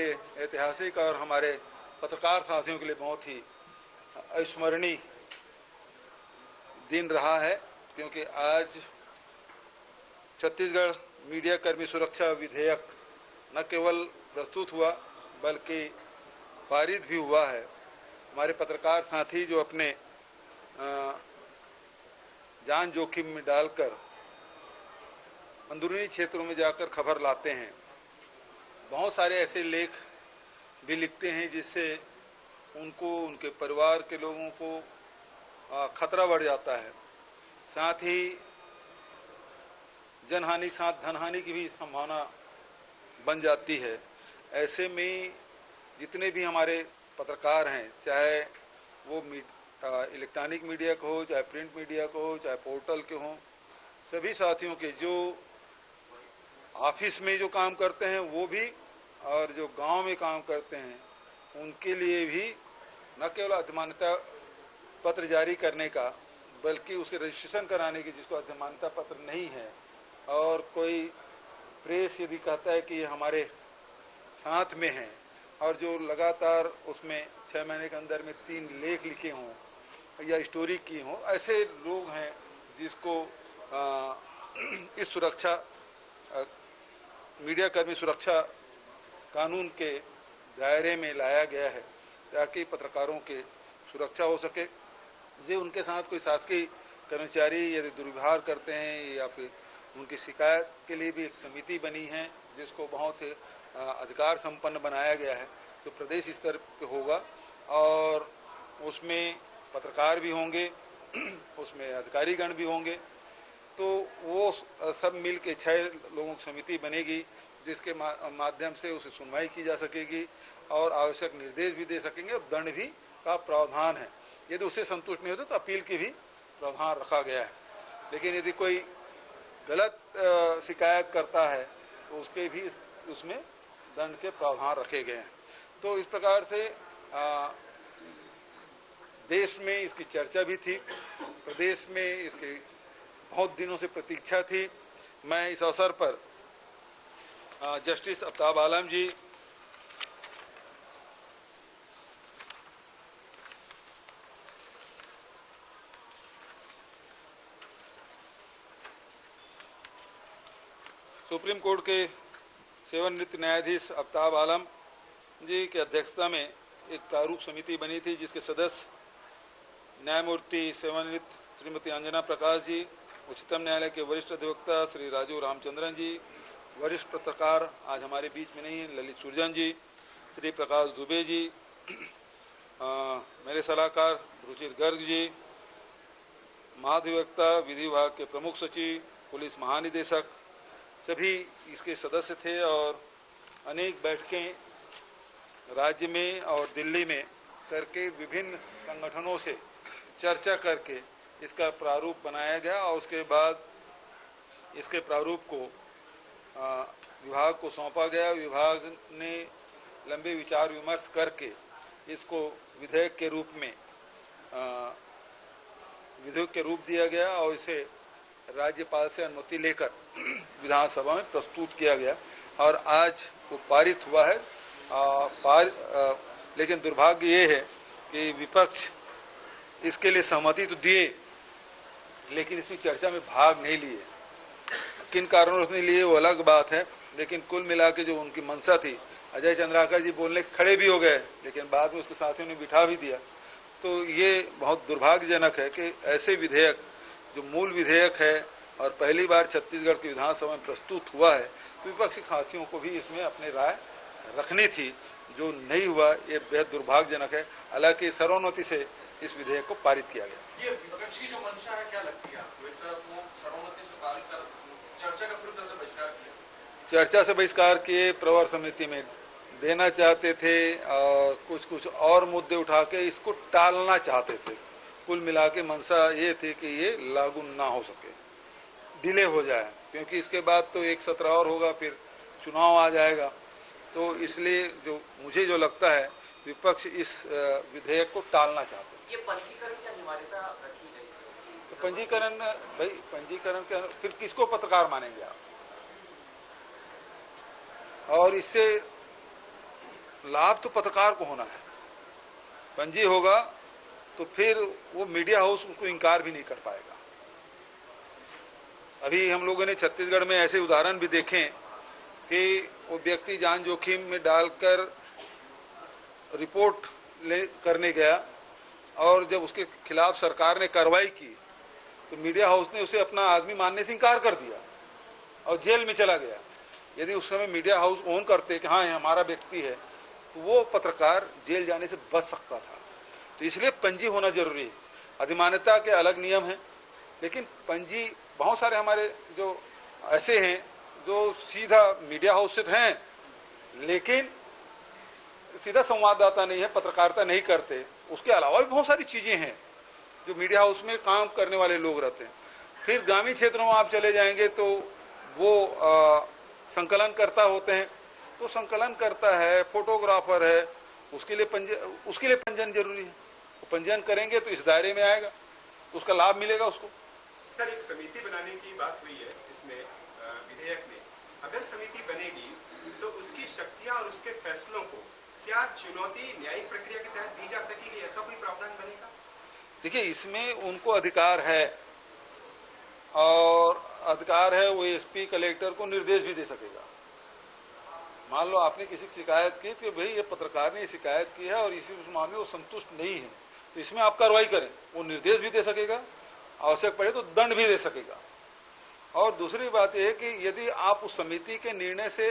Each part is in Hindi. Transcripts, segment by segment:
लिए ऐतिहासिक और हमारे पत्रकार साथियों के लिए बहुत ही अविस्मरणीय दिन रहा है, क्योंकि आज छत्तीसगढ़ मीडिया कर्मी सुरक्षा विधेयक न केवल प्रस्तुत हुआ बल्कि पारित भी हुआ है। हमारे पत्रकार साथी जो अपने जान जोखिम में डालकर अंदरूनी क्षेत्रों में जाकर खबर लाते हैं, बहुत सारे ऐसे लेख भी लिखते हैं जिससे उनको, उनके परिवार के लोगों को खतरा बढ़ जाता है। साथ ही जनहानि साथ धनहानि की भी संभावना बन जाती है। ऐसे में जितने भी हमारे पत्रकार हैं, चाहे वो इलेक्ट्रॉनिक मीडिया को हो, चाहे प्रिंट मीडिया को हो, चाहे पोर्टल के हों, सभी साथियों के जो ऑफिस में जो काम करते हैं वो भी, और जो गांव में काम करते हैं उनके लिए भी न केवल अधिमान्यता पत्र जारी करने का, बल्कि उसे रजिस्ट्रेशन कराने की, जिसको अधिमान्यता पत्र नहीं है, और कोई प्रेस यदि कहता है कि ये हमारे साथ में है और जो लगातार उसमें 6 महीने के अंदर में 3 लेख लिखे हों या स्टोरी की हों, ऐसे लोग हैं जिसको इस सुरक्षा मीडिया कर्मी सुरक्षा कानून के दायरे में लाया गया है ताकि पत्रकारों के सुरक्षा हो सके। जो उनके साथ कोई शासकीय कर्मचारी यदि दुर्व्यवहार करते हैं या फिर उनकी शिकायत के लिए भी एक समिति बनी है जिसको बहुत अधिकार संपन्न बनाया गया है, तो प्रदेश स्तर पे होगा और उसमें पत्रकार भी होंगे, उसमें अधिकारीगण भी होंगे। तो वो सब मिल के 6 लोगों की समिति बनेगी जिसके माध्यम से उसे सुनवाई की जा सकेगी और आवश्यक निर्देश भी दे सकेंगे और दंड भी का प्रावधान है। यदि उससे संतुष्ट नहीं होता तो अपील की भी प्रावधान रखा गया है। लेकिन यदि कोई गलत शिकायत करता है तो उसके भी उसमें दंड के प्रावधान रखे गए हैं। तो इस प्रकार से देश में इसकी चर्चा भी थी, प्रदेश में इसकी बहुत दिनों से प्रतीक्षा थी। मैं इस अवसर पर जस्टिस आफ्ताब आलम जी, सुप्रीम कोर्ट के सेवानिवृत्त न्यायाधीश आफ्ताब आलम जी की अध्यक्षता में एक प्रारूप समिति बनी थी जिसके सदस्य न्यायमूर्ति सेवानिवृत्त श्रीमती अंजना प्रकाश जी, उच्चतम न्यायालय के वरिष्ठ अधिवक्ता श्री राजू रामचंद्रन जी, वरिष्ठ पत्रकार आज हमारे बीच में नहीं हैं ललित सुरजन जी, श्री प्रकाश दुबे जी, मेरे सलाहकार रुचिर गर्ग जी, महाधिवक्ता विधि विभाग के प्रमुख सचिव, पुलिस महानिदेशक, सभी इसके सदस्य थे और अनेक बैठकें राज्य में और दिल्ली में करके विभिन्न संगठनों से चर्चा करके इसका प्रारूप बनाया गया और उसके बाद इसके प्रारूप को विभाग को सौंपा गया। विभाग ने लंबे विचार विमर्श करके इसको विधेयक के रूप में विधेयक के रूप दिया गया और इसे राज्यपाल से अनुमति लेकर विधानसभा में प्रस्तुत किया गया और आज वो पारित हुआ है। लेकिन दुर्भाग्य ये है कि विपक्ष इसके लिए सहमति तो दिए लेकिन इसमें चर्चा में भाग नहीं लिए। किन कारणों से नहीं लिए वो अलग बात है, लेकिन कुल मिला के जो उनकी मंशा थी, अजय चंद्राकर जी बोलने खड़े भी हो गए लेकिन बाद में उसके साथियों ने बिठा भी दिया। तो ये बहुत दुर्भाग्यजनक है कि ऐसे विधेयक जो मूल विधेयक है और पहली बार छत्तीसगढ़ की विधानसभा में प्रस्तुत हुआ है, तो विपक्षी साथियों को भी इसमें अपनी राय रखनी थी, जो नहीं हुआ। ये बेहद दुर्भाग्यजनक है। हालांकि सर्वोन्नति से इस विधेयक को पारित किया गया। ये विपक्षी जो मंशा है, क्या लगती है आपको? एक तरफ वो सर्वोन्नति से पारित कर चर्चा का पूरी तरह से बहिष्कार किया, चर्चा से बहिष्कार किए, प्रवर समिति में देना चाहते थे और कुछ और मुद्दे उठा के इसको टालना चाहते थे। कुल मिला के मंशा ये थी कि ये लागू ना हो सके, डिले हो जाए, क्योंकि इसके बाद तो एक सत्र और होगा, फिर चुनाव आ जाएगा। तो इसलिए जो मुझे जो लगता है विपक्ष इस विधेयक को टालना चाहते हैं। ये पंजीकरण की अनिवार्यता रखी गई है। तो पंजीकरण, भाई पंजीकरण के फिर किसको पत्रकार मानेंगे आप? और इससे लाभ तो पत्रकार को होना है। पंजी होगा तो फिर वो मीडिया हाउस उसको इनकार भी नहीं कर पाएगा। अभी हम लोगों ने छत्तीसगढ़ में ऐसे उदाहरण भी देखे कि वो व्यक्ति जान जोखिम में डालकर रिपोर्ट करने गया और जब उसके खिलाफ सरकार ने कार्रवाई की तो मीडिया हाउस ने उसे अपना आदमी मानने से इनकार कर दिया और जेल में चला गया। यदि उस समय मीडिया हाउस ओन करते कि हाँ ये हमारा व्यक्ति है तो वो पत्रकार जेल जाने से बच सकता था। तो इसलिए पंजी होना जरूरी है। अधिमान्यता के अलग नियम हैं, लेकिन पंजी बहुत सारे हमारे जो ऐसे हैं जो सीधा मीडिया हाउस से हैं लेकिन सीधा संवाददाता नहीं है, पत्रकारिता नहीं करते। उसके अलावा भी बहुत सारी चीजें हैं जो मीडिया हाउस में काम करने वाले लोग रहते हैं। फिर ग्रामीण क्षेत्रों में आप चले जाएंगे तो वो संकलन करता होते हैं, तो संकलन करता है, फोटोग्राफर है, उसके लिए पंजीयन जरूरी है। वो पंजीयन करेंगे तो इस दायरे में आएगा तो उसका लाभ मिलेगा उसको। सर, एक समिति बनाने की बात हुई है इसमें विधेयक में। अगर समिति बनेगी तो उसकी शक्तियां और उसके फैसलों को क्या चुनौती न्यायिक प्रक्रिया के तहत दी जा सकेगी? ऐसा कोई प्रावधान बनेगा? देखिए, इसमें उनको अधिकार है और अधिकार है वो एसपी कलेक्टर को निर्देश भी दे सकेगा। मान लो आपने किसी की शिकायत की कि भाई ये पत्रकार ने शिकायत की है और इसी उस मामले में वो संतुष्ट नहीं है तो इसमें आप कार्रवाई करें, वो निर्देश भी दे सकेगा, आवश्यक पड़े तो दंड भी दे सकेगा। और दूसरी बात यह है कि यदि आप उस समिति के निर्णय से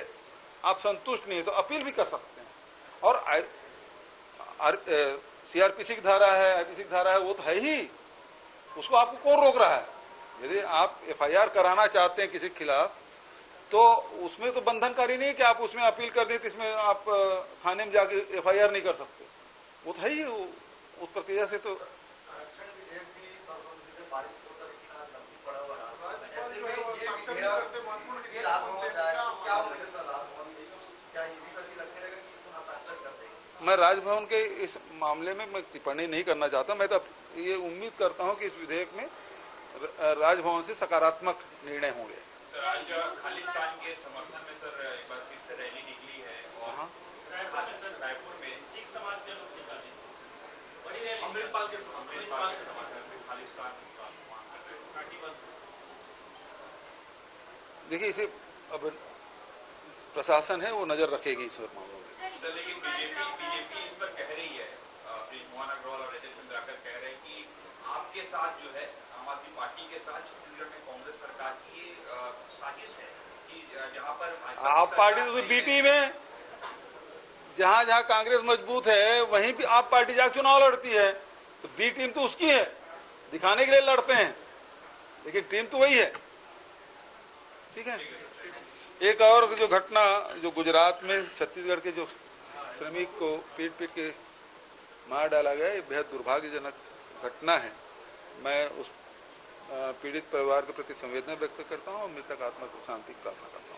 आप संतुष्ट नहीं है तो अपील भी कर सकते हैं। और सीआरपीसी की धारा है, आईपीसी की धारा है, वो तो है ही, उसको आपको कौन रोक रहा है? यदि आप एफआईआर कराना चाहते हैं किसी के खिलाफ तो उसमें तो बंधनकारी नहीं है कि आप उसमें अपील कर दें तो इसमें आप थाने में जाके एफआईआर नहीं कर सकते। वो तो है ही, उस प्रक्रिया से तो मैं राजभवन के इस मामले में मैं टिप्पणी नहीं करना चाहता। मैं तो ये उम्मीद करता हूं कि इस विधेयक में राजभवन से सकारात्मक निर्णय होंगे। सर, आज खालिस्तान के समर्थन में सर एक बार फिर से रैली निकली है और रायपुर में सिख समाज के लोग निकाले बड़ी रैली अमृतपाल के समर्थन में खालिस्तान देखिए, इसे अब प्रशासन है वो नजर रखेगी इस मामलों में। सर, लेकिन बीजेपी इस पर कह रही है, मोहन अग्रवाल और अजय चंद्राकर कह रहे हैं कि आपके साथ जो है आम आदमी पार्टी के साथ छत्तीसगढ़ में कांग्रेस सरकार की साजिश है कि जहां पर आप पार्टी तो बी टीम है, जहां जहां कांग्रेस मजबूत है वहीं भी आप पार्टी जाकर चुनाव लड़ती है, तो बी टीम तो उसकी है, दिखाने के लिए लड़ते हैं, लेकिन टीम तो वही है। ठीक है। एक और जो घटना जो गुजरात में छत्तीसगढ़ के जो श्रमिक को पीट पीट के मार डाला गया, ये बेहद दुर्भाग्यजनक घटना है। मैं उस पीड़ित परिवार के प्रति संवेदना व्यक्त करता हूँ और मृतक आत्मा को शांति की प्रार्थना करता हूँ।